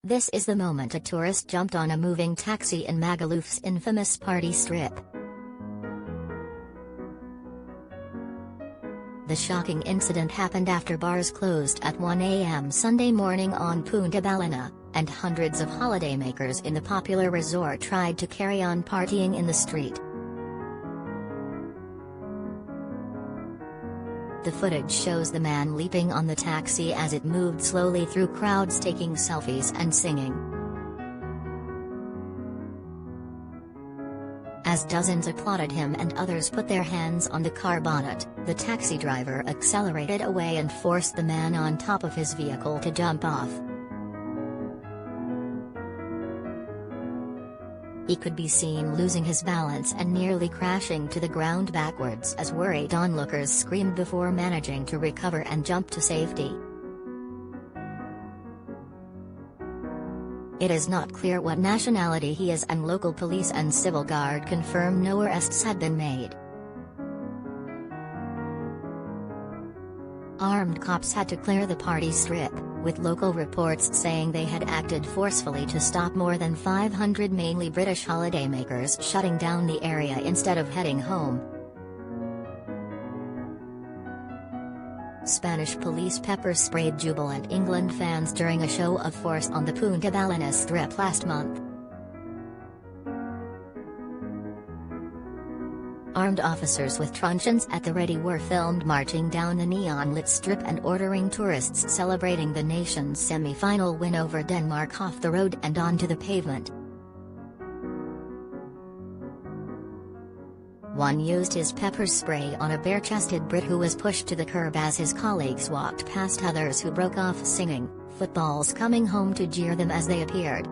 This is the moment a tourist jumped on a moving taxi in Magaluf's infamous party strip. The shocking incident happened after bars closed at 1 a.m. Sunday morning on Punta Ballena, and hundreds of holidaymakers in the popular resort tried to carry on partying in the street. The footage shows the man leaping on the taxi as it moved slowly through crowds taking selfies and singing. As dozens applauded him and others put their hands on the car bonnet, the taxi driver accelerated away and forced the man on top of his vehicle to jump off. He could be seen losing his balance and nearly crashing to the ground backwards as worried onlookers screamed before managing to recover and jump to safety. It is not clear what nationality he is, and local police and civil guard confirm no arrests had been made. Armed cops had to clear the party strip, with local reports saying they had acted forcefully to stop more than 500 mainly British holidaymakers shutting down the area instead of heading home. Spanish police pepper-sprayed jubilant England fans during a show of force on the Punta Ballena strip last month. Armed officers with truncheons at the ready were filmed marching down the neon-lit strip and ordering tourists celebrating the nation's semi-final win over Denmark off the road and onto the pavement. One used his pepper spray on a bare-chested Brit who was pushed to the curb as his colleagues walked past others who broke off singing, "Football's coming home" to jeer them as they appeared.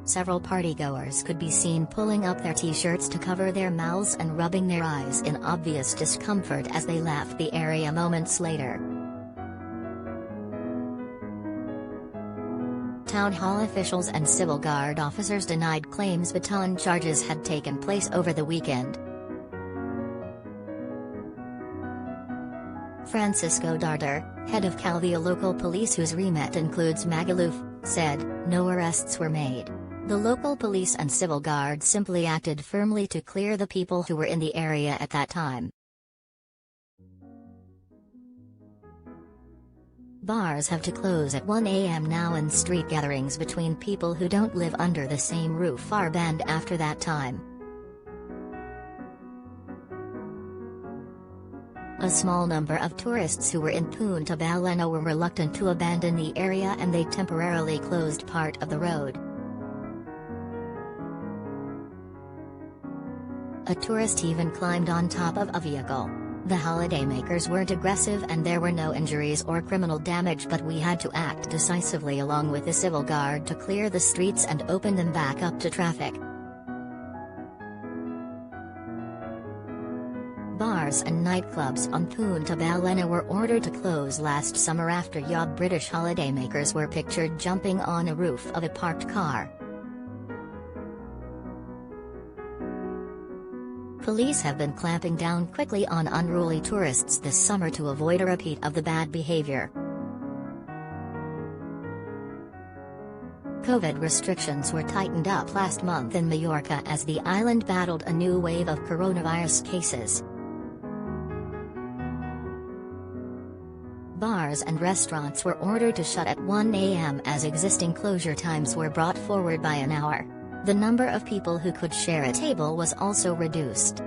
Several partygoers could be seen pulling up their t-shirts to cover their mouths and rubbing their eyes in obvious discomfort as they left the area moments later. Town hall officials and civil guard officers denied claims baton charges had taken place over the weekend. Francisco Darder, head of Calvia local police whose remit includes Magaluf, said, "No arrests were made. The local police and civil guard simply acted firmly to clear the people who were in the area at that time." Bars have to close at 1 a.m. now, and street gatherings between people who don't live under the same roof are banned after that time. A small number of tourists who were in Punta Ballena were reluctant to abandon the area and they temporarily closed part of the road. A tourist even climbed on top of a vehicle. "The holidaymakers weren't aggressive and there were no injuries or criminal damage, but we had to act decisively along with the civil guard to clear the streets and open them back up to traffic." Bars and nightclubs on Punta Ballena were ordered to close last summer after young British holidaymakers were pictured jumping on a roof of a parked car. Police have been clamping down quickly on unruly tourists this summer to avoid a repeat of the bad behavior. COVID restrictions were tightened up last month in Majorca as the island battled a new wave of coronavirus cases. Bars and restaurants were ordered to shut at 1 a.m. as existing closure times were brought forward by an hour. The number of people who could share a table was also reduced.